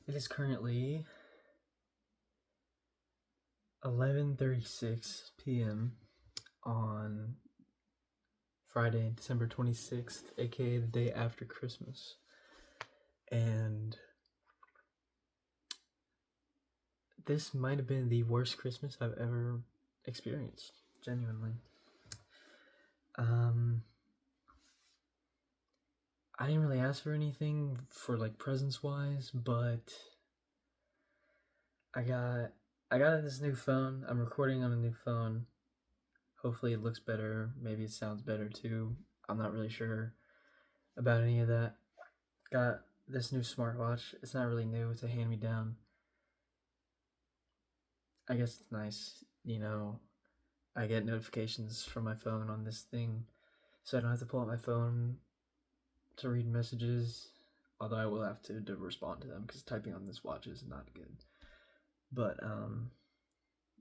It is currently 11:36 p.m. on Friday, December 26th, aka the day after Christmas. And this might have been the worst Christmas I've ever experienced, genuinely. I didn't really ask for anything for like presents wise, but I got this new phone. I'm recording on a new phone. Hopefully it looks better. Maybe it sounds better too. I'm not really sure about any of that. Got this new smartwatch. It's not really new, it's a hand me down. I guess it's nice, I get notifications from my phone on this thing, so I don't have to pull out my phone to read messages. Although I will have to respond to them because typing on this watch is not good. But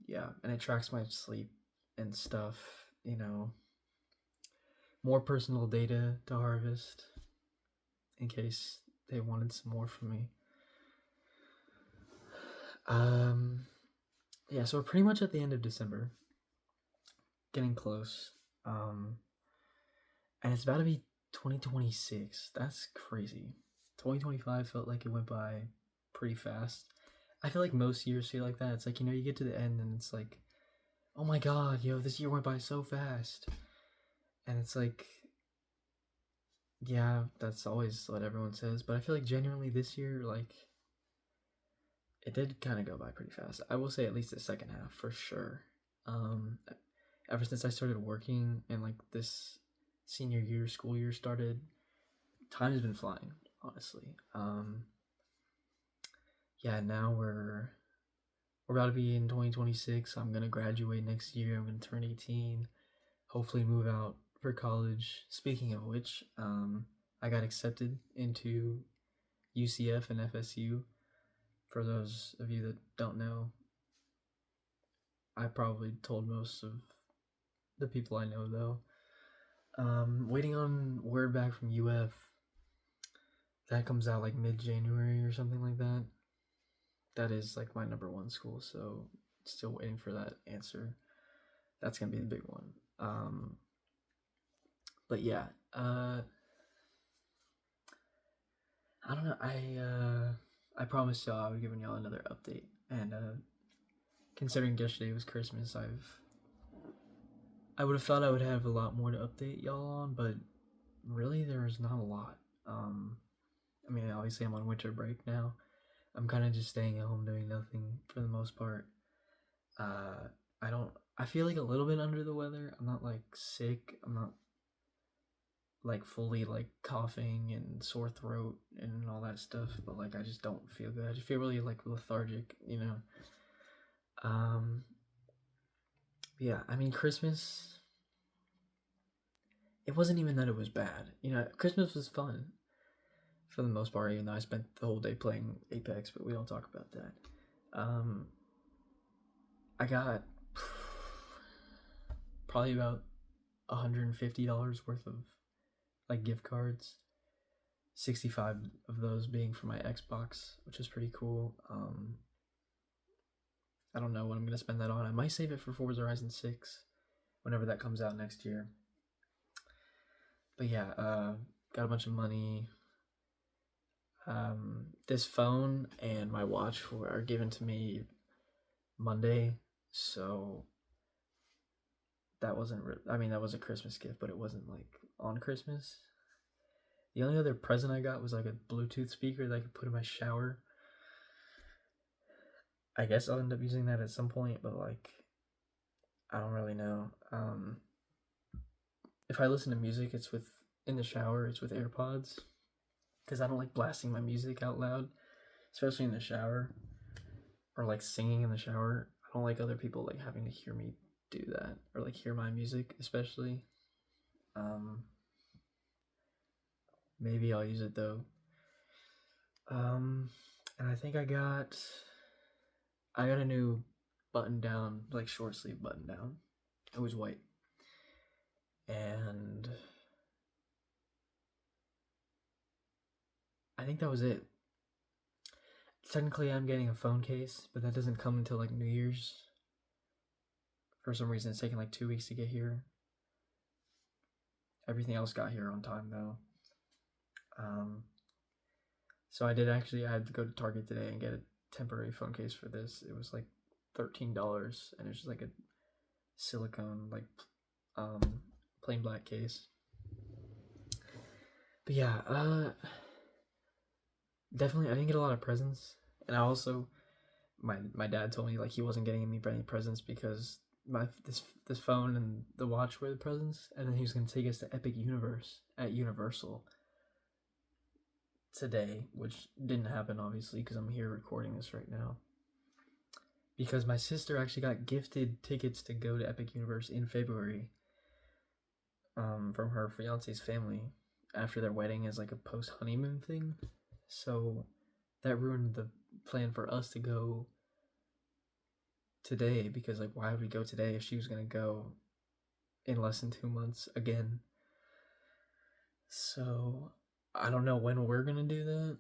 yeah, and it tracks my sleep and stuff, more personal data to harvest in case they wanted some more from me. Yeah, so we're pretty much at the end of December, getting close. And it's about to be 2026. That's crazy. 2025 felt like it went by pretty fast. I feel like most years feel like that. It's like, you get to the end and it's like, oh my god, this year went by so fast. And it's like, yeah, that's always what everyone says. But I feel like genuinely this year, like, it did kind of go by pretty fast. I will say at least the second half for sure. Um, Ever since I started working and like this senior year, school year started, time has been flying, honestly. Yeah, now we're about to be in 2026. I'm gonna graduate next year. I'm gonna turn 18. Hopefully, move out for college. Speaking of which, I got accepted into UCF and FSU. For those of you that don't know, I probably told most of the people I know though. Waiting on word back from UF. That comes out like mid-January or something like that. That is like my number one school, so still waiting for that answer. That's gonna be the big one. But yeah, I don't know. I promised y'all I would giving y'all another update, and considering yesterday was Christmas, I would have thought I would have a lot more to update y'all on, but really there's not a lot. I mean, obviously I'm on winter break now. I'm kind of just staying at home doing nothing for the most part. Uh, I don't. I feel like a little bit under the weather. I'm not like sick. I'm not like fully like coughing and sore throat and all that stuff, but like I just don't feel good. I just feel really like lethargic. Um, yeah. I mean, Christmas. It wasn't even that it was bad. Christmas was fun for the most part. Even though I spent the whole day playing Apex, but we don't talk about that. I got probably about $150 worth of like gift cards. 65 of those being for my Xbox, which is pretty cool. I don't know what I'm gonna spend that on. I might save it for Forza Horizon 6 whenever that comes out next year. But yeah, got a bunch of money. This phone and my watch are given to me Monday, so that wasn't. I mean, that was a Christmas gift, but it wasn't like on Christmas. The only other present I got was like a Bluetooth speaker that I could put in my shower. I guess I'll end up using that at some point, but like, I don't really know. If I listen to music, it's with in the shower. It's with AirPods because I don't like blasting my music out loud, especially in the shower or like singing in the shower. I don't like other people like having to hear me do that or like hear my music, especially. Um, Maybe I'll use it though. And I think I got a new button down, like short sleeve button down. It was white. And I think that was it. technically I'm getting a phone case, but that doesn't come until like New Year's. For some reason, it's taking like 2 weeks to get here. Everything else got here on time though. So I had to go to Target today and get a temporary phone case for this. It was like $13, and it's just like a silicone, like plain black case. But yeah, definitely I didn't get a lot of presents, and I also my dad told me like he wasn't getting me any presents because this phone and the watch were the presents, and then he was gonna take us to Epic Universe at Universal today, which didn't happen obviously because I'm here recording this right now. Because my sister actually got gifted tickets to go to Epic Universe in February from her fiance's family after their wedding as like a post honeymoon thing. So that ruined the plan for us to go today, because like why would we go today if she was gonna go in less than 2 months again? So I don't know when we're gonna do that.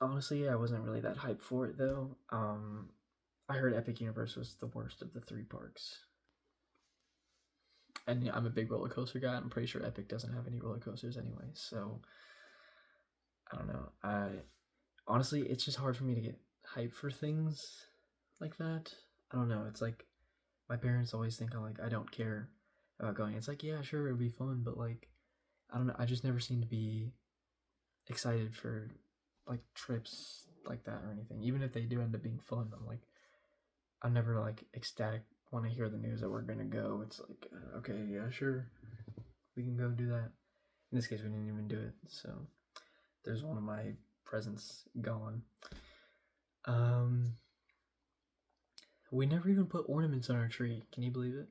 Honestly, I wasn't really that hyped for it though. I heard Epic Universe was the worst of the 3 parks. And yeah, I'm a big roller coaster guy. I'm pretty sure Epic doesn't have any roller coasters anyway. So I don't know. Honestly, it's just hard for me to get hyped for things like that. I don't know. It's like my parents always think I don't care about going. It's like, yeah, sure, it'll be fun, but like I don't know. I just never seem to be excited for like trips like that or anything. Even if they do end up being fun, I'm never like ecstatic when I hear the news that we're gonna go. It's like, okay, yeah, sure, we can go do that. In this case, we didn't even do it, so there's one of my presents gone. We never even put ornaments on our tree. Can you believe it?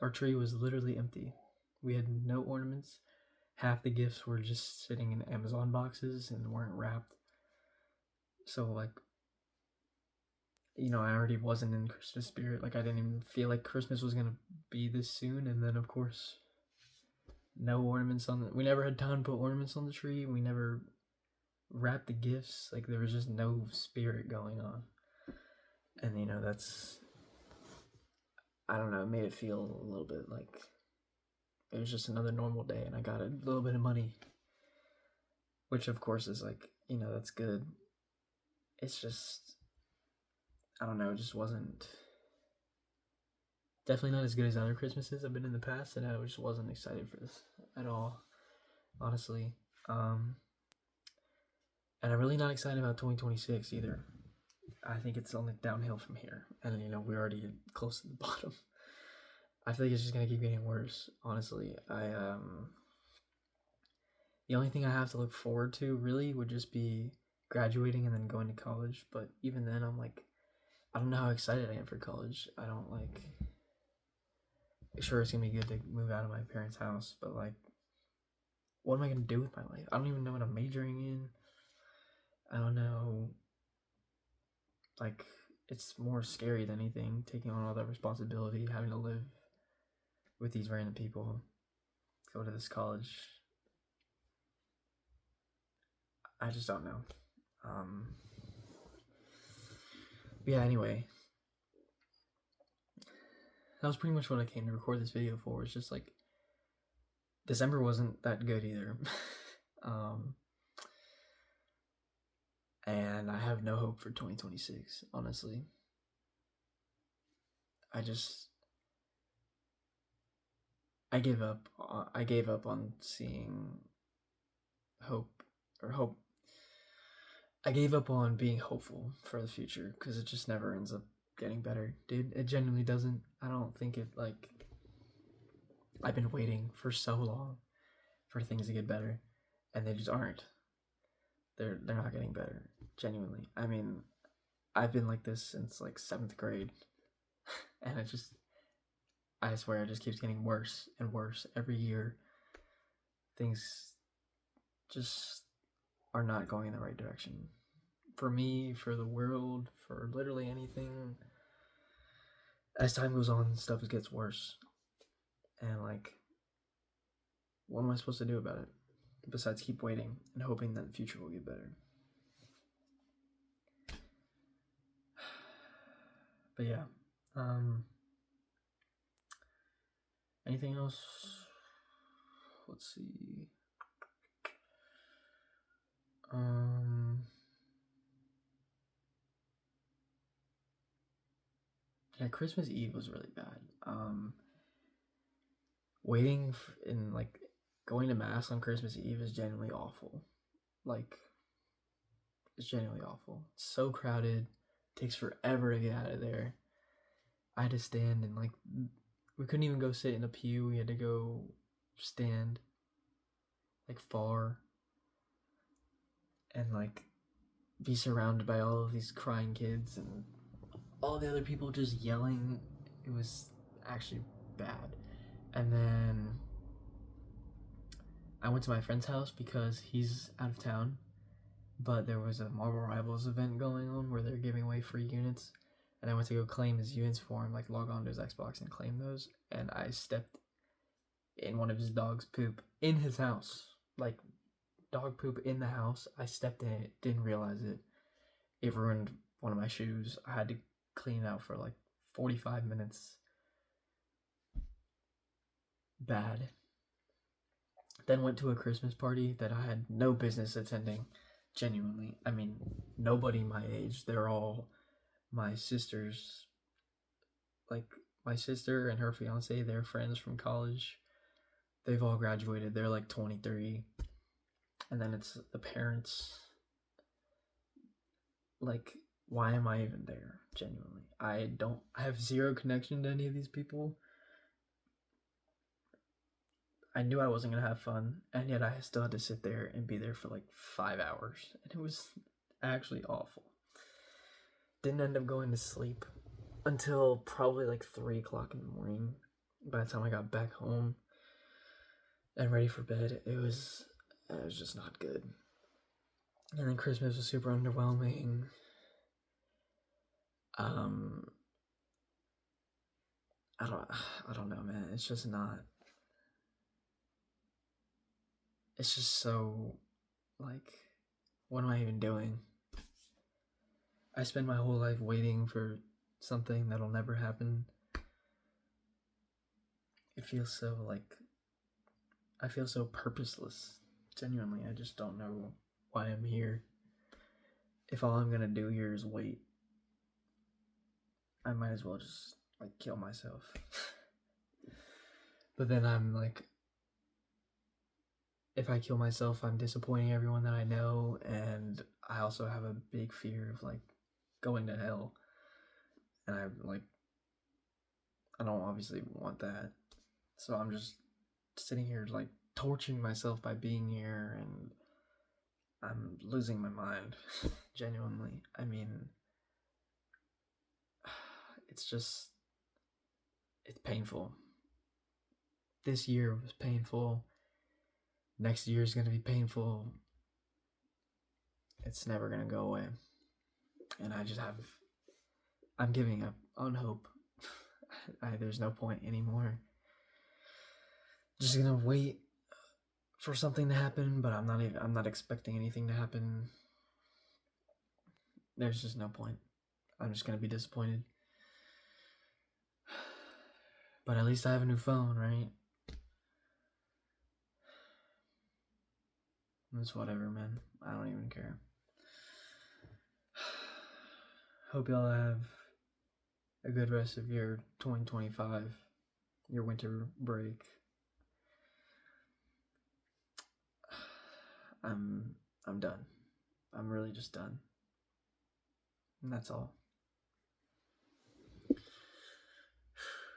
Our tree was literally empty. We had no ornaments. Half the gifts were just sitting in Amazon boxes and weren't wrapped. So like, I already wasn't in Christmas spirit. Like I didn't even feel like Christmas was gonna be this soon. And then of course, no ornaments on we never had time to put ornaments on the tree. We never wrapped the gifts. Like there was just no spirit going on. And that's, I don't know, it made it feel a little bit like it was just another normal day and I got a little bit of money. Which of course is like, that's good. It's just, I don't know, it just wasn't, definitely not as good as other Christmases I've been in the past, and I just wasn't excited for this at all, honestly. And I'm really not excited about 2026 either. I think it's only downhill from here, and we're already close to the bottom. I feel like it's just gonna keep getting worse, honestly. The only thing I have to look forward to really would just be graduating and then going to college, but even then I'm like, I don't know how excited I am for college. I don't like, sure, it's gonna be good to move out of my parents' house, but like, what am I gonna do with my life? I don't even know what I'm majoring in. I don't know. Like, it's more scary than anything, taking on all that responsibility, having to live with these random people, go to this college. I just don't know. But yeah, anyway, that was pretty much what I came to record this video for. It's just like, December wasn't that good either. And I have no hope for 2026, honestly. I gave up on seeing hope. I gave up on being hopeful for the future because it just never ends up getting better, dude. It genuinely doesn't. I don't think it, like, I've been waiting for so long for things to get better, and they just aren't. They're not getting better, genuinely. I mean, I've been like this since like 7th grade, and I swear it just keeps getting worse and worse every year. Things just are not going in the right direction. For me, for the world, for literally anything. As time goes on, stuff gets worse. And like, what am I supposed to do about it? Besides keep waiting and hoping that the future will get better. But yeah. Um, Anything else? Let's see. Um, yeah, Christmas Eve was really bad. In like going to mass on Christmas Eve is genuinely awful. Like, it's genuinely awful. It's so crowded. Takes forever to get out of there. I had to stand and like we couldn't even go sit in a pew. We had to go stand like far and like be surrounded by all of these crying kids and all the other people just yelling. It was actually bad. And then I went to my friend's house because he's out of town, but there was a Marvel Rivals event going on where they're giving away free units. And I went to go claim his units for him, like log on to his Xbox and claim those. And I stepped in one of his dog's poop in his house. Like, dog poop in the house. I stepped in it, didn't realize it. It ruined one of my shoes. I had to clean it out for like 45 minutes. Bad. Then went to a Christmas party that I had no business attending. Genuinely. I mean, nobody my age. They're all my sister's. Like, my sister and her fiance, they're friends from college. They've all graduated. They're like 23. And then it's the parents. Like, why am I even there? Genuinely. I have zero connection to any of these people. I knew I wasn't gonna have fun, and yet I still had to sit there and be there for like 5 hours. And it was actually awful. Didn't end up going to sleep until probably like 3 o'clock in the morning. By the time I got back home and ready for bed, it was just not good. And then Christmas was super underwhelming. I don't know, man. It's just not. It's just so, like, what am I even doing? I spend my whole life waiting for something that'll never happen. It feels so, like, I feel so purposeless. Genuinely, I just don't know why I'm here. If all I'm gonna do here is wait, I might as well just, like, kill myself. But then I'm like, if I kill myself, I'm disappointing everyone that I know, and I also have a big fear of, like, going to hell. And I don't obviously want that. So I'm just sitting here, like, torturing myself by being here, and I'm losing my mind. Genuinely. I mean, it's painful. This year was painful. Next year is going to be painful. It's never going to go away. And I'm giving up on hope. There's no point anymore. Just gonna wait for something to happen, but I'm not expecting anything to happen. There's just no point. I'm just gonna be disappointed. But at least I have a new phone, right? It's whatever, man. I don't even care. Hope y'all have a good rest of your 2025, your winter break. I'm done. I'm really just done. And that's all.